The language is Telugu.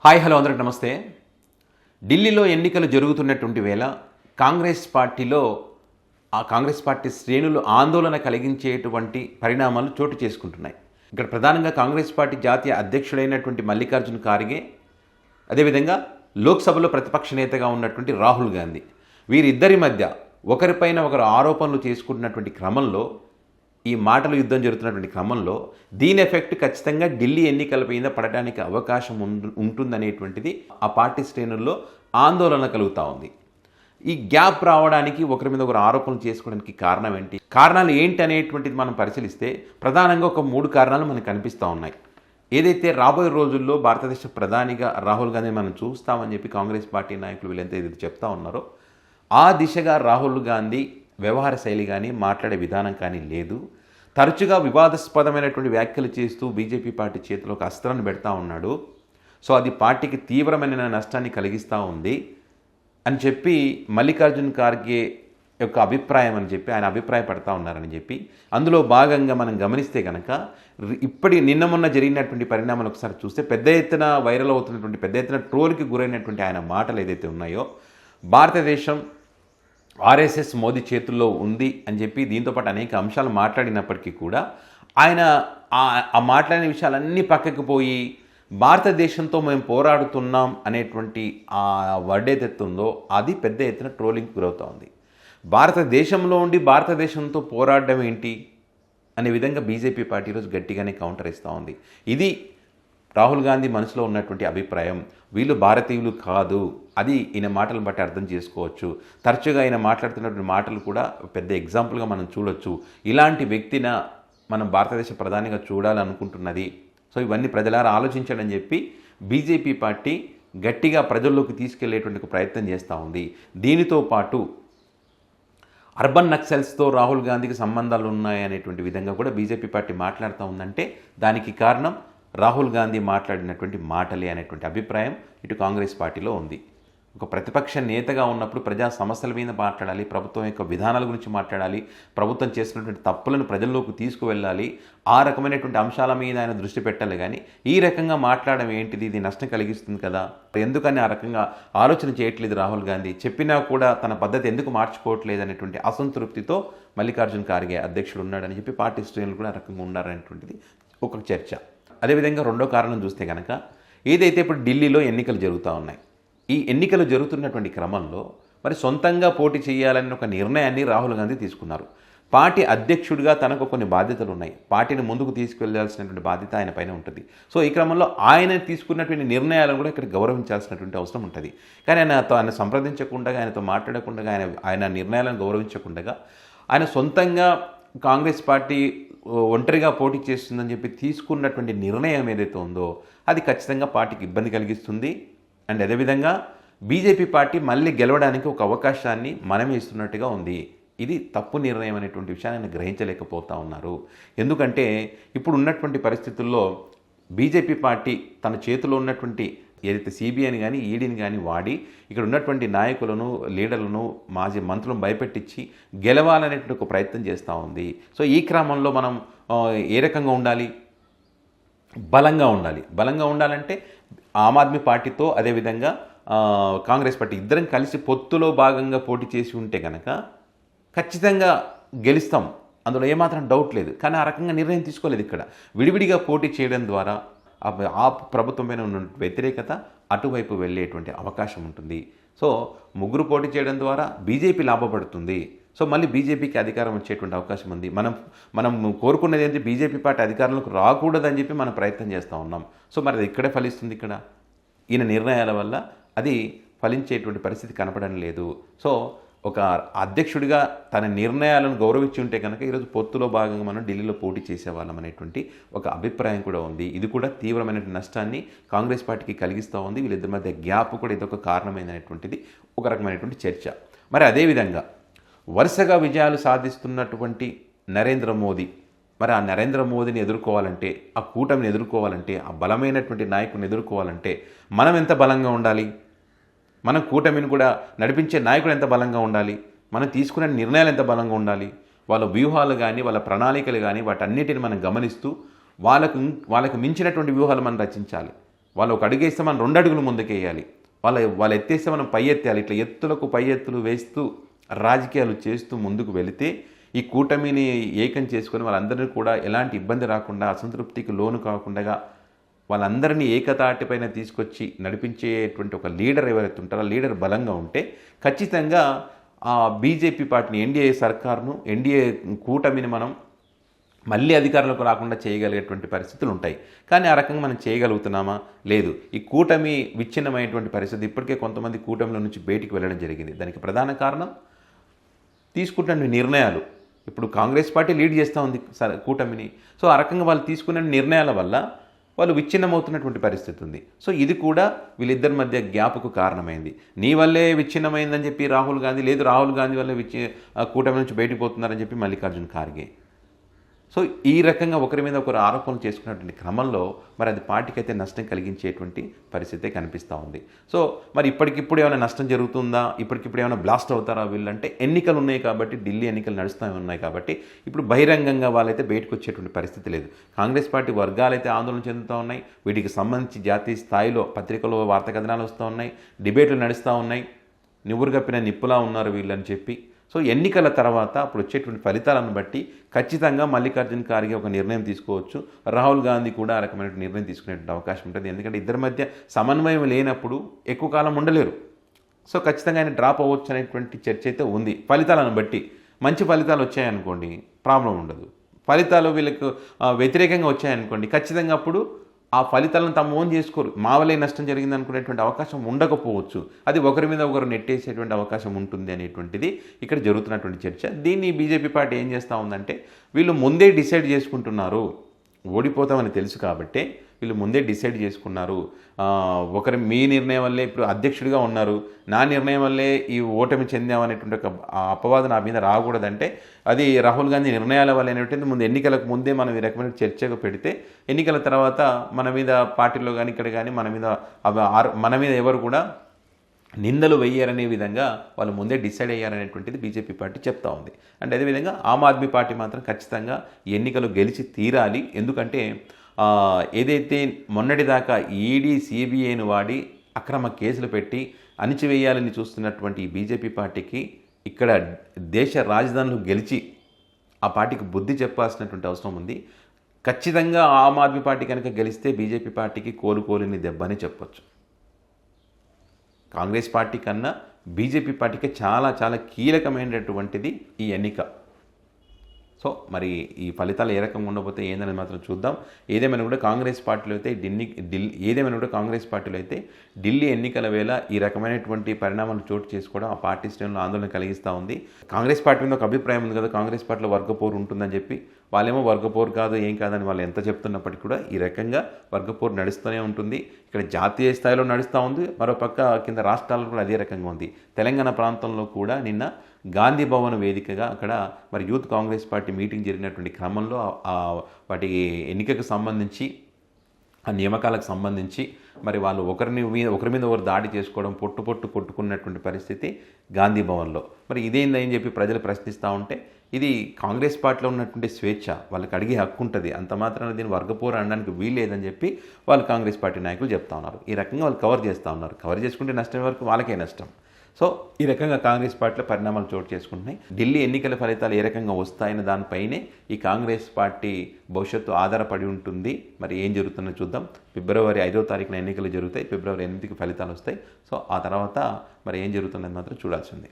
హాయ్ హలో అందరికి నమస్తే. ఢిల్లీలో ఎన్నికలు జరుగుతున్నటువంటి వేళ కాంగ్రెస్ పార్టీలో కాంగ్రెస్ పార్టీ శ్రేణులు ఆందోళన కలిగించేటువంటి పరిణామాలు చోటు చేసుకుంటున్నాయి. ఇక్కడ ప్రధానంగా కాంగ్రెస్ పార్టీ జాతీయ అధ్యక్షుడైనటువంటి మల్లికార్జున ఖార్గే, అదేవిధంగా లోక్సభలో ప్రతిపక్ష నేతగా ఉన్నటువంటి రాహుల్ గాంధీ, వీరిద్దరి మధ్య ఒకరిపైన ఒకరు ఆరోపణలు చేసుకుంటున్నటువంటి క్రమంలో, ఈ మాటల యుద్ధం జరుగుతున్నటువంటి క్రమంలో దీని ఎఫెక్ట్ ఖచ్చితంగా ఢిల్లీ ఎన్నికల మీద పడటానికి అవకాశం ఉంటుందనేటువంటిది ఆ పార్టీ శ్రేణుల్లో ఆందోళన కలుగుతూ ఉంది. ఈ గ్యాప్ రావడానికి, ఒకరి మీద ఒకరు ఆరోపణలు చేసుకోవడానికి కారణం ఏంటి, కారణాలు ఏంటి అనేటువంటిది మనం పరిశీలిస్తే ప్రధానంగా ఒక 3 కారణాలు మనకు కనిపిస్తూ ఉన్నాయి. ఏదైతే రాబోయే రోజుల్లో భారతదేశ ప్రధానిగా రాహుల్ గాంధీ మనం చూస్తామని చెప్పి కాంగ్రెస్ పార్టీ నాయకులు వీళ్ళంతా ఏదైతే చెప్తా ఉన్నారో, ఆ దిశగా రాహుల్ గాంధీ వ్యవహార శైలి కానీ మాట్లాడే విధానం కానీ లేదు. తరచుగా వివాదాస్పదమైనటువంటి వ్యాఖ్యలు చేస్తూ బీజేపీ పార్టీ చేతిలో ఒక అస్త్రాన్ని పెడతా ఉన్నాడు. సో అది పార్టీకి తీవ్రమైన నష్టాన్ని కలిగిస్తూ ఉంది అని చెప్పి మల్లికార్జున్ ఖార్గే యొక్క అభిప్రాయం అని చెప్పి ఆయన అభిప్రాయపడతా ఉన్నారని చెప్పి, అందులో భాగంగా మనం గమనిస్తే కనుక నిన్న మొన్న జరిగినటువంటి పరిణామాలు ఒకసారి చూస్తే పెద్ద ఎత్తున వైరల్ అవుతున్నటువంటి, పెద్ద ఎత్తున ట్రోల్కి గురైనటువంటి ఆయన మాటలు ఏదైతే ఉన్నాయో, భారతదేశం ఆర్ఎస్ఎస్ మోదీ చేతుల్లో ఉంది అని చెప్పి దీంతోపాటు అనేక అంశాలు మాట్లాడినప్పటికీ కూడా ఆయన ఆ మాట్లాడిన విషయాలన్నీ పక్కకు పోయి భారతదేశంతో మేము పోరాడుతున్నాం అనేటువంటి ఆ వర్డ్ ఏదైతే ఉందో అది పెద్ద ఎత్తున ట్రోలింగ్కి గురవుతూ ఉంది. భారతదేశంలో ఉండి భారతదేశంతో పోరాడడం ఏంటి అనే విధంగా బీజేపీ పార్టీ ఈరోజు గట్టిగానే కౌంటర్ ఇస్తూ ఉంది. ఇది రాహుల్ గాంధీ మనసులో ఉన్నటువంటి అభిప్రాయం. వీళ్ళు భారతీయులు కాదు, అది ఈయన మాటలను బట్టి అర్థం చేసుకోవచ్చు. తరచుగా ఆయన మాట్లాడుతున్నటువంటి మాటలు కూడా పెద్ద ఎగ్జాంపుల్గా మనం చూడొచ్చు. ఇలాంటి వ్యక్తిన మనం భారతదేశ ప్రధానిగా చూడాలనుకుంటున్నది. సో ఇవన్నీ ప్రజలారా ఆలోచించడని చెప్పి బీజేపీ పార్టీ గట్టిగా ప్రజల్లోకి తీసుకెళ్లేటువంటి ఒక ప్రయత్నం చేస్తూ ఉంది. దీనితో పాటు అర్బన్ నక్సల్స్తో రాహుల్ గాంధీకి సంబంధాలు ఉన్నాయనేటువంటి విధంగా కూడా బీజేపీ పార్టీ మాట్లాడుతూ ఉందంటే దానికి కారణం రాహుల్ గాంధీ మాట్లాడినటువంటి మాటలే అనేటువంటి అభిప్రాయం ఇటు కాంగ్రెస్ పార్టీలో ఉంది. ఒక ప్రతిపక్ష నేతగా ఉన్నప్పుడు ప్రజా సమస్యల మీద మాట్లాడాలి, ప్రభుత్వం యొక్క విధానాల గురించి మాట్లాడాలి, ప్రభుత్వం చేసినటువంటి తప్పులను ప్రజల్లోకి తీసుకువెళ్ళాలి, ఆ రకమైనటువంటి అంశాల మీద ఆయన దృష్టి పెట్టాలి. కానీ ఈ రకంగా మాట్లాడడం ఏంటిది, ఇది నష్టం కలిగిస్తుంది కదా, ఎందుకని ఆ రకంగా ఆలోచన చేయట్లేదు రాహుల్ గాంధీ, చెప్పినా కూడా తన పద్ధతి ఎందుకు మార్చుకోవట్లేదు అనేటువంటి అసంతృప్తితో మల్లికార్జున ఖార్గే అధ్యక్షుడు ఉన్నాడని చెప్పి పార్టీ శ్రేణులు కూడా ఆ రకంగా ఉన్నారనేటువంటిది ఒక చర్చ. అదేవిధంగా రెండో కారణం చూస్తే కనుక, ఏదైతే ఇప్పుడు ఢిల్లీలో ఎన్నికలు జరుగుతూ ఉన్నాయి, ఈ ఎన్నికలు జరుగుతున్నటువంటి క్రమంలో మరి సొంతంగా పోటీ చేయాలనే ఒక నిర్ణయాన్ని రాహుల్ గాంధీ తీసుకున్నారు. పార్టీ అధ్యక్షుడిగా తనకు కొన్ని బాధ్యతలు ఉన్నాయి, పార్టీని ముందుకు తీసుకెళ్లాల్సినటువంటి బాధ్యత ఆయన పైన ఉంటుంది. సో ఈ క్రమంలో ఆయన తీసుకున్నటువంటి నిర్ణయాలను కూడా ఇక్కడ గౌరవించాల్సినటువంటి అవసరం ఉంటుంది. కానీ ఆయన సంప్రదించకుండా, ఆయనతో మాట్లాడకుండా, ఆయన నిర్ణయాలను గౌరవించకుండా ఆయన సొంతంగా కాంగ్రెస్ పార్టీ ఒంటరిగా పోటీ చేస్తుందని చెప్పి తీసుకున్నటువంటి నిర్ణయం ఏదైతే ఉందో అది ఖచ్చితంగా పార్టీకి ఇబ్బంది కలిగిస్తుంది. అండ్ అదేవిధంగా బీజేపీ పార్టీ మళ్ళీ గెలవడానికి ఒక అవకాశాన్ని మనమే ఇస్తున్నట్టుగా ఉంది. ఇది తప్పు నిర్ణయం అనేటువంటి విషయాన్ని ఆయన గ్రహించలేకపోతూ ఉన్నారు. ఎందుకంటే ఇప్పుడు ఉన్నటువంటి పరిస్థితుల్లో బీజేపీ పార్టీ తన చేతిలో ఉన్నటువంటి ఏదైతే సిబిఐని కానీ ఈడీని కానీ వాడి ఇక్కడ ఉన్నటువంటి నాయకులను, లీడర్లను, మాజీ మంత్రులను భయపెట్టించి గెలవాలనేటువంటి ఒక ప్రయత్నం చేస్తూ ఉంది. సో ఈ క్రమంలో మనం ఏ రకంగా ఉండాలి, బలంగా ఉండాలి. బలంగా ఉండాలంటే ఆమ్ ఆద్మీ పార్టీతో అదేవిధంగా కాంగ్రెస్ పార్టీ ఇద్దరం కలిసి పొత్తులో భాగంగా పోటీ చేసి ఉంటే కనుక ఖచ్చితంగా గెలుస్తాం, అందులో ఏమాత్రం డౌట్ లేదు. కానీ ఆ రకంగా నిర్ణయం తీసుకోలేదు. ఇక్కడ విడివిడిగా పోటీ చేయడం ద్వారా ఆ ప్రభుత్వం పైన ఉన్న వ్యతిరేకత అటువైపు వెళ్ళేటువంటి అవకాశం ఉంటుంది. సో ముగ్గురు పోటీ చేయడం ద్వారా బీజేపీ లాభపడుతుంది. సో మళ్ళీ బీజేపీకి అధికారం వచ్చేటువంటి అవకాశం ఉంది. మనం కోరుకునేది ఏంటి, బీజేపీ పార్టీ అధికారంలోకి రాకూడదని చెప్పి మనం ప్రయత్నం చేస్తూ ఉన్నాం. సో మరి అది ఇక్కడే ఫలిస్తుంది. ఇక్కడ ఈయన నిర్ణయాల వల్ల అది ఫలించేటువంటి పరిస్థితి కనపడడం లేదు. సో ఒక అధ్యక్షుడిగా తన నిర్ణయాలను గౌరవించి ఉంటే కనుక ఈరోజు పొత్తులో భాగంగా మనం ఢిల్లీలో పోటీ చేసేవాళ్ళం అనేటువంటి ఒక అభిప్రాయం కూడా ఉంది. ఇది కూడా తీవ్రమైన నష్టాన్ని కాంగ్రెస్ పార్టీకి కలిగిస్తూ ఉంది. వీళ్ళిద్దరి మధ్య గ్యాప్ కూడా ఇదొక కారణమైనటువంటిది ఒక రకమైనటువంటి చర్చ. మరి అదేవిధంగా వరుసగా విజయాలు సాధిస్తున్నటువంటి నరేంద్ర మోదీ, మరి ఆ నరేంద్ర మోదీని ఎదుర్కోవాలంటే, ఆ కూటమిని ఎదుర్కోవాలంటే, ఆ బలమైనటువంటి నాయకుడిని ఎదుర్కోవాలంటే మనం ఎంత బలంగా ఉండాలి, మనం కూటమిని కూడా నడిపించే నాయకుడు ఎంత బలంగా ఉండాలి, మనం తీసుకునే నిర్ణయాలు ఎంత బలంగా ఉండాలి, వాళ్ళ వ్యూహాలు కానీ వాళ్ళ ప్రణాళికలు కానీ వాటన్నిటిని మనం గమనిస్తూ వాళ్ళకు మించినటువంటి వ్యూహాలు మనం రచించాలి. వాళ్ళు ఒక అడుగు వేస్తే మనం 2 అడుగులు ముందుకేయాలి. వాళ్ళు ఎత్తేస్తే మనం పై ఎత్తేయాలి. ఇట్లా ఎత్తులకు పై ఎత్తులు వేస్తూ రాజకీయాలు చేస్తూ ముందుకు వెళితే ఈ కూటమిని ఏకం చేసుకొని వాళ్ళందరినీ కూడా ఎలాంటి ఇబ్బంది రాకుండా, అసంతృప్తికి లోను కాకుండా వాళ్ళందరినీ ఏకతాటిపైన తీసుకొచ్చి నడిపించేటువంటి ఒక లీడర్ ఎవరైతే ఉంటారో ఆ లీడర్ బలంగా ఉంటే ఖచ్చితంగా ఆ బీజేపీ పార్టీని, ఎన్డీఏ సర్కార్ను, ఎన్డీఏ కూటమిని మనం మళ్ళీ అధికారంలోకి రాకుండా చేయగలిగేటువంటి పరిస్థితులు ఉంటాయి. కానీ ఆ రకంగా మనం చేయగలుగుతున్నామా? లేదు. ఈ కూటమి విచ్ఛిన్నమైనటువంటి పరిస్థితి ఇప్పటికే కొంతమంది కూటమిలో నుంచి బయటికి వెళ్ళడం జరిగింది. దానికి ప్రధాన కారణం తీసుకుంటున్న నిర్ణయాలు. ఇప్పుడు కాంగ్రెస్ పార్టీ లీడ్ చేస్తూ ఉంది కూటమిని. సో ఆ రకంగా వాళ్ళు తీసుకునే నిర్ణయాల వల్ల వాళ్ళు విచ్ఛిన్నమవుతున్నటువంటి పరిస్థితి ఉంది. సో ఇది కూడా వీళ్ళిద్దరి మధ్య గ్యాప్కు కారణమైంది. నీ వల్లే విచ్ఛిన్నమైందని చెప్పి రాహుల్ గాంధీ, లేదు రాహుల్ గాంధీ వల్లే కూటమి నుంచి బయటకు పోతున్నారని చెప్పి మల్లికార్జున్ ఖార్గే. సో ఈ రకంగా ఒకరి మీద ఒకరు ఆరోపణలు చేసుకున్నటువంటి క్రమంలో మరి అది పార్టీకి అయితే నష్టం కలిగించేటువంటి పరిస్థితే కనిపిస్తూ ఉంది. సో మరి ఇప్పటికిప్పుడు ఏమైనా నష్టం జరుగుతుందా, ఇప్పటికిప్పుడు ఏమైనా బ్లాస్ట్ అవుతారా వీళ్ళంటే? ఎన్నికలు ఉన్నాయి కాబట్టి, ఢిల్లీ ఎన్నికలు నడుస్తూ ఉన్నాయి కాబట్టి ఇప్పుడు బహిరంగంగా వాళ్ళైతే బయటకు వచ్చేటువంటి పరిస్థితి లేదు. కాంగ్రెస్ పార్టీ వర్గాలైతే ఆందోళన చెందుతూ ఉన్నాయి. వీటికి సంబంధించి జాతీయ స్థాయిలో పత్రికల్లో వార్తా కథనాలు వస్తూ ఉన్నాయి, డిబేట్లు నడుస్తూ ఉన్నాయి. నివురుగప్పిన నిప్పులా ఉన్నారు వీళ్ళని చెప్పి. సో ఎన్నికల తర్వాత అప్పుడు వచ్చేటువంటి ఫలితాలను బట్టి ఖచ్చితంగా మల్లికార్జున్ ఖార్గే ఒక నిర్ణయం తీసుకోవచ్చు. రాహుల్ గాంధీ కూడా ఆ రకమైన నిర్ణయం తీసుకునేటువంటి అవకాశం ఉంటుంది. ఎందుకంటే ఇద్దరి మధ్య సమన్వయం లేనప్పుడు ఎక్కువ కాలం ఉండలేరు. సో ఖచ్చితంగా ఆయన డ్రాప్ అవ్వచ్చు అనేటువంటి చర్చ అయితే ఉంది. ఫలితాలను బట్టి మంచి ఫలితాలు వచ్చాయనుకోండి, ప్రాబ్లం ఉండదు. ఫలితాలు వీళ్ళకు వ్యతిరేకంగా వచ్చాయనుకోండి, ఖచ్చితంగా అప్పుడు ఆ ఫలితాలను తమ ఓన్ చేసుకోరు. మా వల్లే నష్టం జరిగింది అనుకునేటువంటి అవకాశం ఉండకపోవచ్చు. అది ఒకరి మీద ఒకరు నెట్టేసేటువంటి అవకాశం ఉంటుంది అనేటువంటిది ఇక్కడ జరుగుతున్నటువంటి చర్చ. దీన్ని బీజేపీ పార్టీ ఏం చేస్తూ ఉందంటే, వీళ్ళు ముందే డిసైడ్ చేసుకుంటున్నారు, ఓడిపోతామని తెలుసు కాబట్టి వీళ్ళు ముందే డిసైడ్ చేసుకున్నారు. ఒకరి మీ నిర్ణయం వల్లే ఇప్పుడు అధ్యక్షుడిగా ఉన్నారు, నా నిర్ణయం వల్లే ఈ ఓటమి చెందామనేటువంటి ఒక అపవాదం నా మీద రాకూడదంటే అది రాహుల్ గాంధీ నిర్ణయాల వల్ల అనేటువంటి ముందు ఎన్నికలకు ముందే మనం ఈ రకమైన చర్చగా పెడితే ఎన్నికల తర్వాత మన మీద పార్టీలో కానీ ఇక్కడ కానీ మన మీద ఎవరు కూడా నిందలు వేయరనే విధంగా వాళ్ళు ముందే డిసైడ్ అయ్యారనేటువంటిది బీజేపీ పార్టీ చెప్తా ఉంది. అంటే అదేవిధంగా ఆమ్ ఆద్మీ పార్టీ మాత్రం ఖచ్చితంగా ఎన్నికలు గెలిచి తీరాలి. ఎందుకంటే ఏదైతే మొన్నటిదాకా ఈడీ సిబిఐని వాడి అక్రమ కేసులు పెట్టి అణిచివేయాలని చూస్తున్నటువంటి ఈ బీజేపీ పార్టీకి ఇక్కడ దేశ రాజధానిలో గెలిచి ఆ పార్టీకి బుద్ధి చెప్పాల్సినటువంటి అవసరం ఉంది. ఖచ్చితంగా ఆమ్ ఆద్మీ పార్టీ కనుక గెలిస్తే బీజేపీ పార్టీకి కోలుకోలేని దెబ్బని చెప్పొచ్చు. కాంగ్రెస్ పార్టీ కన్నా బీజేపీ పార్టీకి చాలా చాలా కీలకమైనటువంటిది ఈ ఎన్నిక. సో మరి ఈ ఫలితాలు ఏ రకంగా ఉండబోతే ఏందని మాత్రం చూద్దాం. ఏదేమైనా కూడా కాంగ్రెస్ పార్టీలో అయితే ఢిల్లీ ఎన్నికల వేళ ఈ రకమైనటువంటి పరిణామాలు చోటు చేసుకోవడం ఆ పార్టీ శ్రేణులు ఆందోళన కలిగిస్తూ ఉంది. కాంగ్రెస్ పార్టీ మీద ఒక అభిప్రాయం ఉంది కదా, కాంగ్రెస్ పార్టీలో వర్గపోరు ఉంటుందని చెప్పి. వాళ్ళేమో వర్గపోరు కాదు, ఏం కాదని వాళ్ళు ఎంత చెప్తున్నప్పటికీ కూడా ఈ రకంగా వర్గపోరు నడుస్తూనే ఉంటుంది. ఇక్కడ జాతీయ స్థాయిలో నడుస్తూ ఉంది, మరోపక్క కింద రాష్ట్రాల్లో కూడా అదే రకంగా ఉంది. తెలంగాణ ప్రాంతంలో కూడా నిన్న గాంధీ భవన్ వేదికగా అక్కడ మరి యూత్ కాంగ్రెస్ పార్టీ మీటింగ్ జరిగినటువంటి క్రమంలో వాటి ఎన్నికకు సంబంధించి, ఆ నియామకాలకు సంబంధించి మరి వాళ్ళు ఒకరి మీద ఒకరు దాడి చేసుకోవడం, కొట్టుకున్నటువంటి పరిస్థితి గాంధీ భవన్లో. మరి ఇదేందని చెప్పి ప్రజలు ప్రశ్నిస్తూ ఉంటే ఇది కాంగ్రెస్ పార్టీలో ఉన్నటువంటి స్వేచ్ఛ, వాళ్ళకి అడిగే హక్కు ఉంటుంది, అంత మాత్రాన దీన్ని వర్గపోరు అనడానికి వీల్లేదని చెప్పి వాళ్ళు కాంగ్రెస్ పార్టీ నాయకులు చెప్తా ఉన్నారు. ఈ రకంగా వాళ్ళు కవర్ చేస్తూ ఉన్నారు. కవర్ చేసుకుంటే నష్టం వరకు వాళ్ళకే నష్టం. సో ఈ రకంగా కాంగ్రెస్ పార్టీలో పరిణామాలు చోటు చేసుకుంటున్నాయి. ఢిల్లీ ఎన్నికల ఫలితాలు ఏ రకంగా వస్తాయన్న దానిపైనే ఈ కాంగ్రెస్ పార్టీ భవిష్యత్తు ఆధారపడి ఉంటుంది. మరి ఏం జరుగుతుందో చూద్దాం. ఫిబ్రవరి 5వ తారీఖున ఎన్నికలు జరుగుతాయి, ఫిబ్రవరి 8కి ఫలితాలు వస్తాయి. సో ఆ తర్వాత మరి ఏం జరుగుతుందని మాత్రం చూడాల్సిందే.